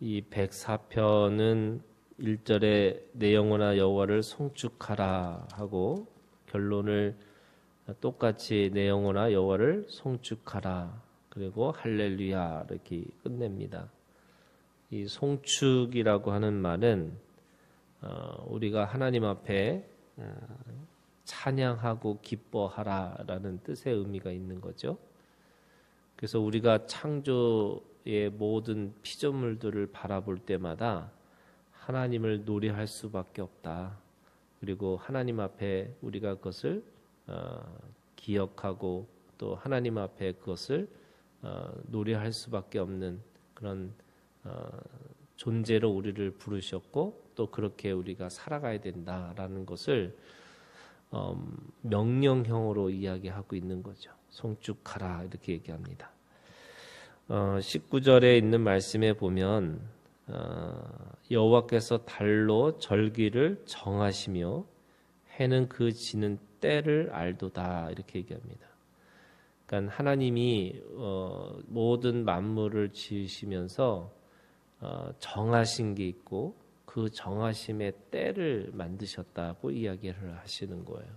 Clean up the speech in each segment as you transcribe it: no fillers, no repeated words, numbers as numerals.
이 104편은 1절에 내 영혼아 여호와를 송축하라 하고 결론을 똑같이 내 영혼아 여호와를 송축하라 그리고 할렐루야 이렇게 끝냅니다. 이 송축이라고 하는 말은 우리가 하나님 앞에 찬양하고 기뻐하라라는 뜻의 의미가 있는 거죠. 그래서 우리가 창조의 모든 피조물들을 바라볼 때마다 하나님을 노래할 수밖에 없다. 그리고 하나님 앞에 우리가 그것을 기억하고 또 하나님 앞에 그것을 노래할 수밖에 없는 그런 존재로 우리를 부르셨고 또 그렇게 우리가 살아가야 된다라는 것을 명령형으로 이야기하고 있는 거죠. 송축하라 이렇게 얘기합니다. 19절에 있는 말씀에 보면 여호와께서 달로 절기를 정하시며 해는 그 지는 때를 알도다 이렇게 얘기합니다. 그러니까 하나님이 모든 만물을 지으시면서 정하신 게 있고 그 정하심의 때를 만드셨다고 이야기를 하시는 거예요.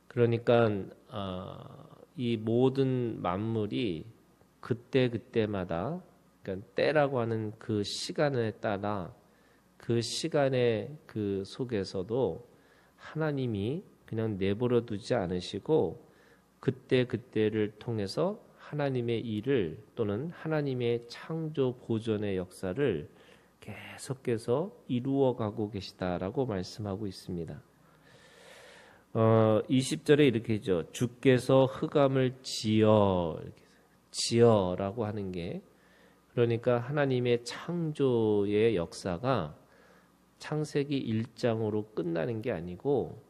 그러니까 이 모든 만물이 그때마다 그러니까 때라고 하는 그 시간에 따라 그 시간의 그 속에서도 하나님이 그냥 내버려 두지 않으시고 그때를 통해서 하나님의 일을 또는 하나님의 창조 보존의 역사를 계속해서 이루어가고 계시다라고 말씀하고 있습니다. 20절에 이렇게 했죠. 주께서 흑암을 지어라고 하는 게 그러니까 하나님의 창조의 역사가 창세기 1장으로 끝나는 게 아니고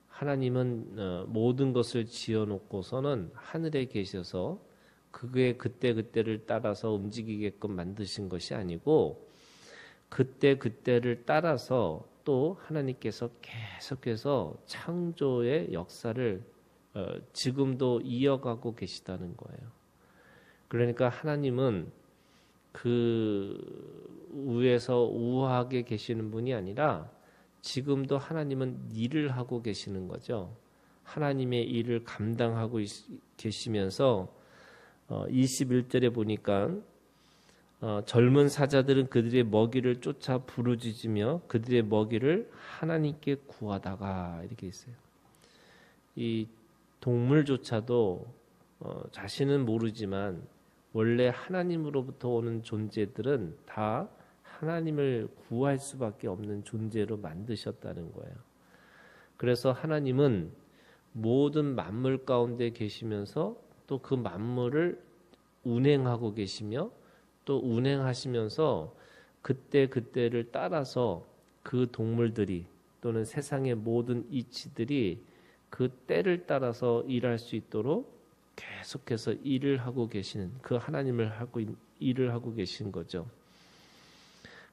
하나님은 모든 것을 지어놓고서는 하늘에 계셔서 그게 그때를 따라서 움직이게끔 만드신 것이 아니고 그때를 따라서 또 하나님께서 계속해서 창조의 역사를 지금도 이어가고 계시다는 거예요. 그러니까 하나님은 그 위에서 우하게 계시는 분이 아니라 지금도 하나님은 일을 하고 계시는 거죠. 하나님의 일을 감당하고 계시면서 21절에 보니까 젊은 사자들은 그들의 먹이를 쫓아 부르짖으며 그들의 먹이를 하나님께 구하다가 이렇게 있어요. 이 동물조차도 자신은 모르지만 원래 하나님으로부터 오는 존재들은 다 하나님을 구할 수밖에 없는 존재로 만드셨다는 거예요. 그래서 하나님은 모든 만물 가운데 계시면서 또 그 만물을 운행하고 계시며 또 운행하시면서 그때를 따라서 그 동물들이 또는 세상의 모든 이치들이 그 때를 따라서 일할 수 있도록 계속해서 일을 하고 계시는 그 하나님을 일을 하고 계신 거죠.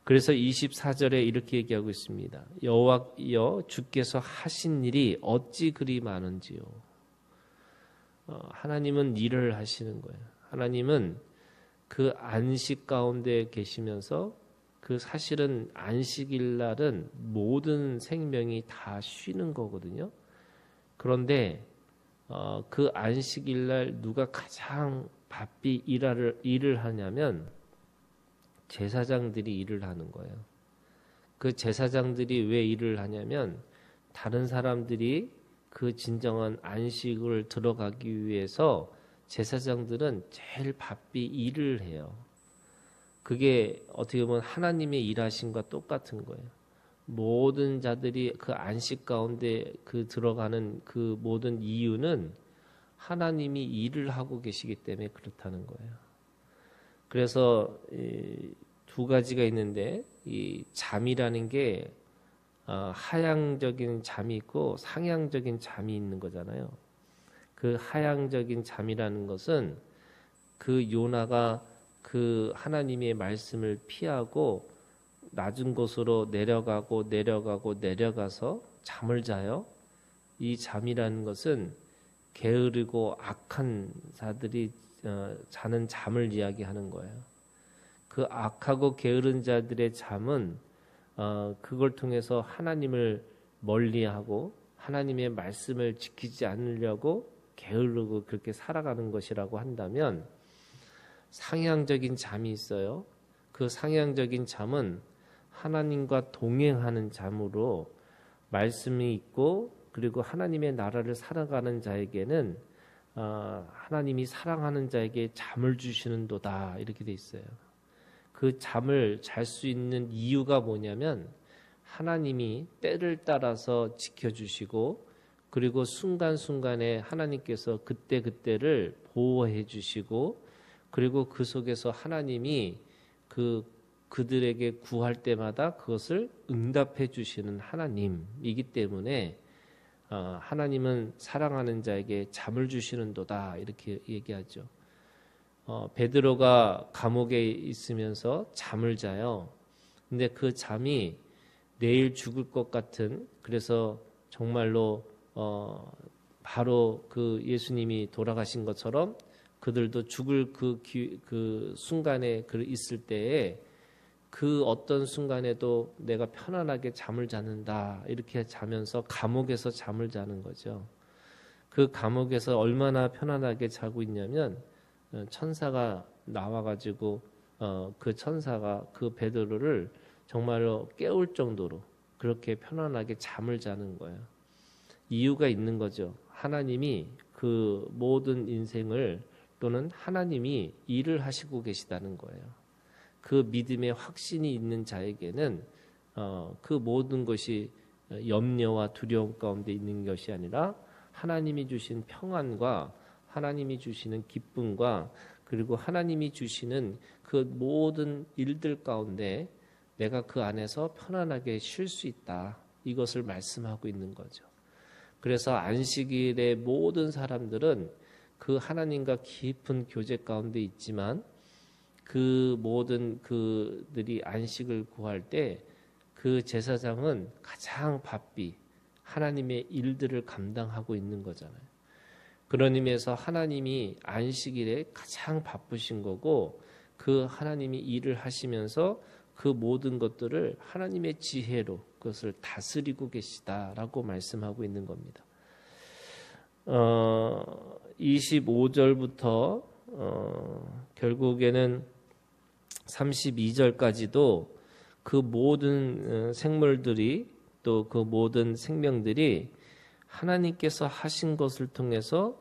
그래서 24절에 이렇게 얘기하고 있습니다. 여호와여 주께서 하신 일이 어찌 그리 많은지요. 하나님은 일을 하시는 거예요. 하나님은 그 안식 가운데 계시면서 그 사실은 안식일 날은 모든 생명이 다 쉬는 거거든요. 그런데 그 안식일 날 누가 가장 바삐 일을 하냐면 제사장들이 일을 하는 거예요. 그 제사장들이 왜 일을 하냐면 다른 사람들이 그 진정한 안식을 들어가기 위해서 제사장들은 제일 바삐 일을 해요. 그게 어떻게 보면 하나님의 일하심과 똑같은 거예요. 모든 자들이 그 안식 가운데 그 들어가는 그 모든 이유는 하나님이 일을 하고 계시기 때문에 그렇다는 거예요. 그래서 두 가지가 있는데 이 잠이라는 게 하향적인 잠이 있고 상향적인 잠이 있는 거잖아요. 그 하향적인 잠이라는 것은 그 요나가 그 하나님의 말씀을 피하고 낮은 곳으로 내려가서 잠을 자요. 이 잠이라는 것은 게으르고 악한 자들이 자는 잠을 이야기하는 거예요. 그 악하고 게으른 자들의 잠은 그걸 통해서 하나님을 멀리하고 하나님의 말씀을 지키지 않으려고 게으르고 그렇게 살아가는 것이라고 한다면, 상향적인 잠이 있어요. 그 상향적인 잠은 하나님과 동행하는 잠으로, 말씀이 있고 그리고 하나님의 나라를 살아가는 자에게는 하나님이 사랑하는 자에게 잠을 주시는도다, 이렇게 돼 있어요. 그 잠을 잘 수 있는 이유가 뭐냐면, 하나님이 때를 따라서 지켜주시고 그리고 순간순간에 하나님께서 그때그때를 보호해 주시고, 그리고 그 속에서 하나님이 그들에게 구할 때마다 그것을 응답해 주시는 하나님이기 때문에 하나님은 사랑하는 자에게 잠을 주시는도다, 이렇게 얘기하죠. 베드로가 감옥에 있으면서 잠을 자요. 근데 그 잠이 내일 죽을 것 같은, 그래서 정말로 바로 그 예수님이 돌아가신 것처럼 그들도 죽을 그 순간에 있을 때에 그 어떤 순간에도 내가 편안하게 잠을 자는다, 이렇게 자면서 감옥에서 잠을 자는 거죠. 그 감옥에서 얼마나 편안하게 자고 있냐면, 천사가 나와가지고 그 천사가 그 베드로를 정말로 깨울 정도로 그렇게 편안하게 잠을 자는 거예요. 이유가 있는 거죠. 하나님이 그 모든 인생을, 또는 하나님이 일을 하시고 계시다는 거예요. 그 믿음의 확신이 있는 자에게는 그 모든 것이 염려와 두려움 가운데 있는 것이 아니라, 하나님이 주신 평안과 하나님이 주시는 기쁨과 그리고 하나님이 주시는 그 모든 일들 가운데 내가 그 안에서 편안하게 쉴 수 있다, 이것을 말씀하고 있는 거죠. 그래서 안식일의 모든 사람들은 그 하나님과 깊은 교제 가운데 있지만, 그 모든 그들이 안식을 구할 때 그 제사장은 가장 바삐 하나님의 일들을 감당하고 있는 거잖아요. 그런 의미에서 하나님이 안식일에 가장 바쁘신 거고, 그 하나님이 일을 하시면서 그 모든 것들을 하나님의 지혜로 그것을 다스리고 계시다라고 말씀하고 있는 겁니다. 25절부터 결국에는 32절까지도 그 모든 생물들이, 또 그 모든 생명들이 하나님께서 하신 것을 통해서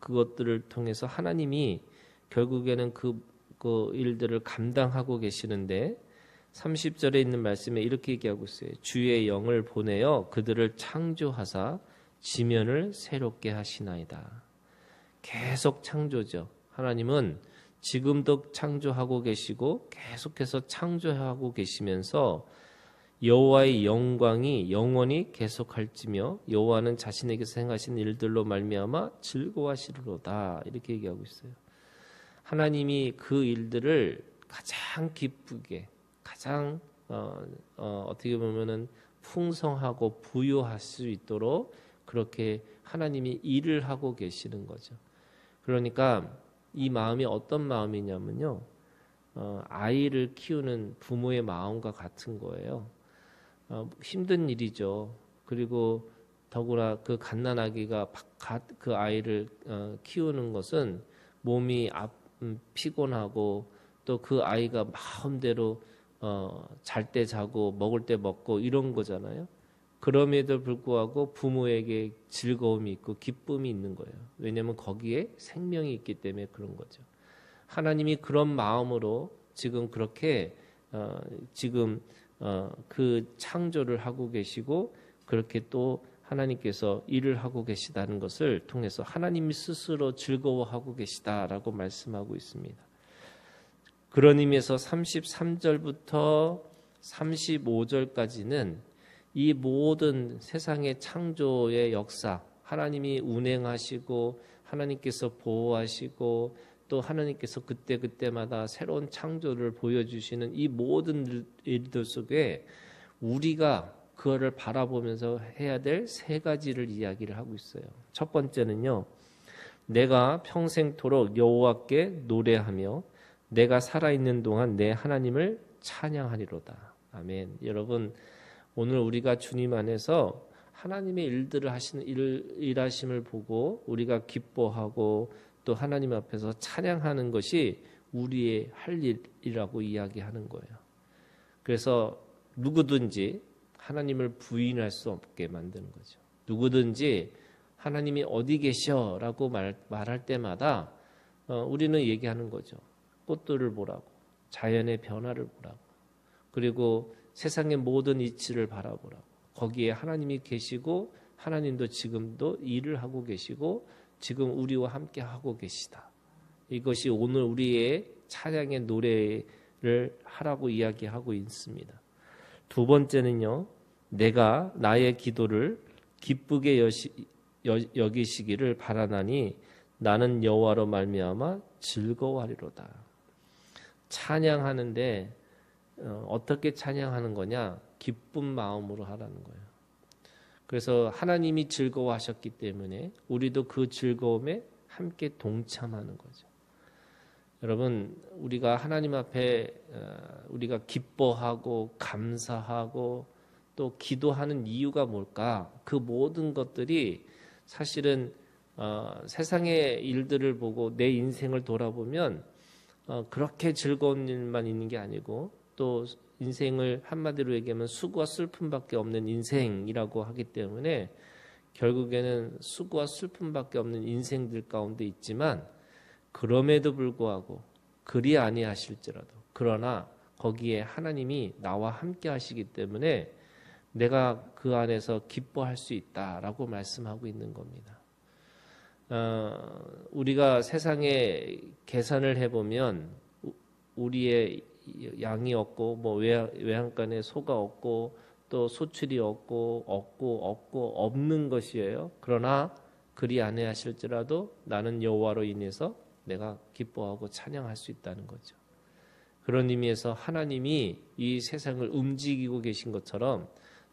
그것들을 통해서 하나님이 결국에는 그 일들을 감당하고 계시는데, 30절에 있는 말씀에 이렇게 얘기하고 있어요. 주의 영을 보내어 그들을 창조하사 지면을 새롭게 하시나이다. 계속 창조죠. 하나님은 지금도 창조하고 계시고 계속해서 창조하고 계시면서 여호와의 영광이 영원히 계속할지며 여호와는 자신에게서 행하신 일들로 말미암아 즐거워하시리로다, 이렇게 얘기하고 있어요. 하나님이 그 일들을 가장 기쁘게, 가장 어떻게 보면은 풍성하고 부유할 수 있도록 그렇게 하나님이 일을 하고 계시는 거죠. 그러니까 이 마음이 어떤 마음이냐면요, 아이를 키우는 부모의 마음과 같은 거예요. 힘든 일이죠. 그리고 더구나 그 갓난아기가 그 아이를 키우는 것은 몸이 피곤하고, 또 그 아이가 마음대로 잘 때 자고 먹을 때 먹고 이런 거잖아요. 그럼에도 불구하고 부모에게 즐거움이 있고 기쁨이 있는 거예요. 왜냐하면 거기에 생명이 있기 때문에 그런 거죠. 하나님이 그런 마음으로 지금 그렇게 그 창조를 하고 계시고, 그렇게 또 하나님께서 일을 하고 계시다는 것을 통해서 하나님이 스스로 즐거워하고 계시다라고 말씀하고 있습니다. 그런 의미에서 33절부터 35절까지는 이 모든 세상의 창조의 역사, 하나님이 운행하시고 하나님께서 보호하시고 또 하나님께서 그때그때마다 새로운 창조를 보여주시는 이 모든 일들 속에 우리가 그거를 바라보면서 해야 될 세 가지를 이야기를 하고 있어요. 첫 번째는요, 내가 평생토록 여호와께 노래하며 내가 살아있는 동안 내 하나님을 찬양하리로다. 아멘. 여러분, 오늘 우리가 주님 안에서 하나님의 일들을 하시는 일하심을 보고 우리가 기뻐하고 또 하나님 앞에서 찬양하는 것이 우리의 할 일이라고 이야기하는 거예요. 그래서 누구든지 하나님을 부인할 수 없게 만드는 거죠. 누구든지 하나님이 어디 계셔라고 말할 때마다 우리는 얘기하는 거죠. 꽃들을 보라고, 자연의 변화를 보라고, 그리고 세상의 모든 이치를 바라보라고. 거기에 하나님이 계시고 하나님도 지금도 일을 하고 계시고 지금 우리와 함께 하고 계시다. 이것이 오늘 우리의 찬양의 노래를 하라고 이야기하고 있습니다. 두 번째는요, 내가 나의 기도를 기쁘게 여기시기를 바라나니 나는 여호와로 말미암아 즐거워하리로다. 찬양하는데 어떻게 찬양하는 거냐? 기쁜 마음으로 하라는 거예요. 그래서 하나님이 즐거워하셨기 때문에 우리도 그 즐거움에 함께 동참하는 거죠. 여러분, 우리가 하나님 앞에 우리가 기뻐하고 감사하고 또 기도하는 이유가 뭘까? 그 모든 것들이 사실은 세상의 일들을 보고 내 인생을 돌아보면 그렇게 즐거운 일만 있는 게 아니고 또 인생을 한마디로 얘기하면 수고와 슬픔밖에 없는 인생이라고 하기 때문에 결국에는 수고와 슬픔밖에 없는 인생들 가운데 있지만 그럼에도 불구하고 그리 아니하실지라도 그러나 거기에 하나님이 나와 함께 하시기 때문에 내가 그 안에서 기뻐할 수 있다라고 말씀하고 있는 겁니다. 우리가 세상에 계산을 해보면 우리의 양이 없고 뭐 외양간에 소가 없고 또 소출이 없고 없는 것이에요. 그러나 그리 아니하실지라도 나는 여호와로 인해서 내가 기뻐하고 찬양할 수 있다는 거죠. 그런 의미에서 하나님이 이 세상을 움직이고 계신 것처럼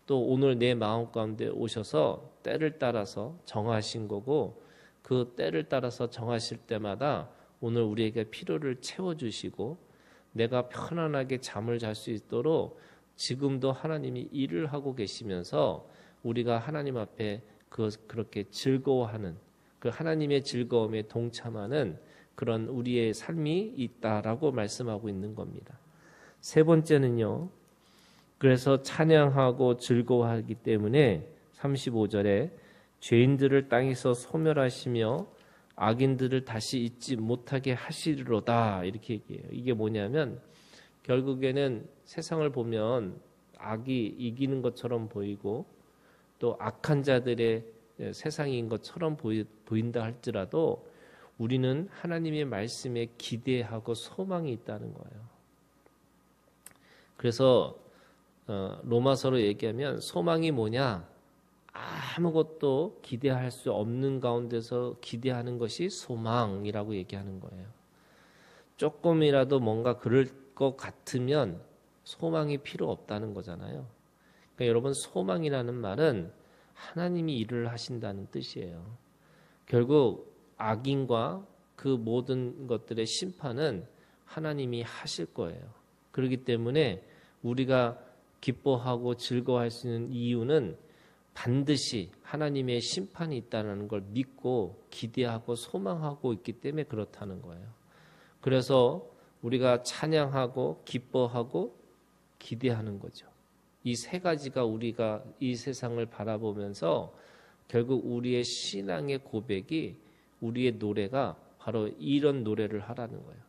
또 오늘 내 마음 가운데 오셔서 때를 따라서 정하신 거고 그 때를 따라서 정하실 때마다 오늘 우리에게 필요를 채워주시고 내가 편안하게 잠을 잘 수 있도록 지금도 하나님이 일을 하고 계시면서 우리가 하나님 앞에 그렇게 즐거워하는 그 하나님의 즐거움에 동참하는 그런 우리의 삶이 있다라고 말씀하고 있는 겁니다. 세 번째는요. 그래서 찬양하고 즐거워하기 때문에 35절에 죄인들을 땅에서 소멸하시며 악인들을 다시 잊지 못하게 하시리로다 이렇게 얘기해요. 이게 뭐냐면 결국에는 세상을 보면 악이 이기는 것처럼 보이고 또 악한 자들의 세상인 것처럼 보인다 할지라도 우리는 하나님의 말씀에 기대하고 소망이 있다는 거예요. 그래서 로마서로 얘기하면 소망이 뭐냐? 아무것도 기대할 수 없는 가운데서 기대하는 것이 소망이라고 얘기하는 거예요. 조금이라도 뭔가 그럴 것 같으면 소망이 필요 없다는 거잖아요. 그러니까 여러분 소망이라는 말은 하나님이 일을 하신다는 뜻이에요. 결국 악인과 그 모든 것들의 심판은 하나님이 하실 거예요. 그렇기 때문에 우리가 기뻐하고 즐거워할 수 있는 이유는 반드시 하나님의 심판이 있다는 걸 믿고 기대하고 소망하고 있기 때문에 그렇다는 거예요. 그래서 우리가 찬양하고 기뻐하고 기대하는 거죠. 이 세 가지가 우리가 이 세상을 바라보면서 결국 우리의 신앙의 고백이 우리의 노래가 바로 이런 노래를 하라는 거예요.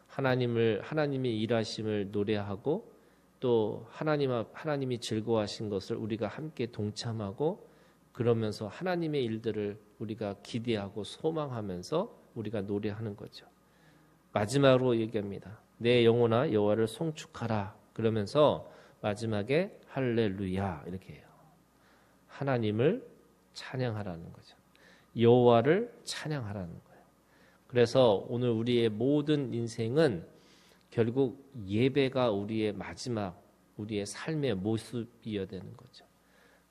하나님의 일하심을 노래하고 또 하나님이 즐거워하신 것을 우리가 함께 동참하고 그러면서 하나님의 일들을 우리가 기대하고 소망하면서 우리가 노래하는 거죠. 마지막으로 얘기합니다. 내 영혼아 여호와를 송축하라. 그러면서 마지막에 할렐루야 이렇게 해요. 하나님을 찬양하라는 거죠. 여호와를 찬양하라는 거예요. 그래서 오늘 우리의 모든 인생은 결국 예배가 우리의 마지막 우리의 삶의 모습이어야 되는 거죠.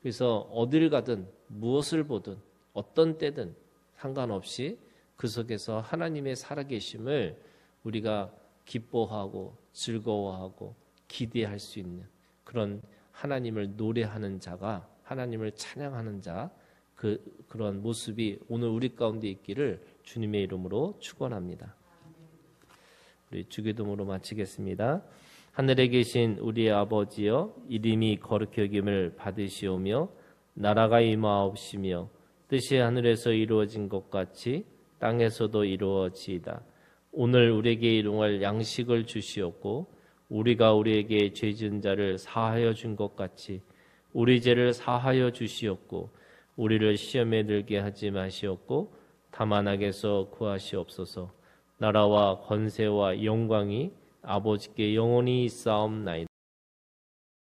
그래서 어딜 가든 무엇을 보든 어떤 때든 상관없이 그 속에서 하나님의 살아계심을 우리가 기뻐하고 즐거워하고 기대할 수 있는 그런 하나님을 노래하는 자가, 하나님을 찬양하는 자, 그런 모습이 오늘 우리 가운데 있기를 주님의 이름으로 축원합니다. 우리 주기도문으로 마치겠습니다. 하늘에 계신 우리의 아버지여, 이름이 거룩히 여김을 받으시오며 나라가 임하옵시며 뜻이 하늘에서 이루어진 것 같이 땅에서도 이루어지이다. 오늘 우리에게 일용할 양식을 주시옵고 우리가 우리에게 죄 지은 자를 사하여 준 것 같이 우리 죄를 사하여 주시옵고 우리를 시험에 들게 하지 마시옵고 다만 악에서 구하시옵소서. 나라와 권세와 영광이 아버지께 영원히 있사옵나이다.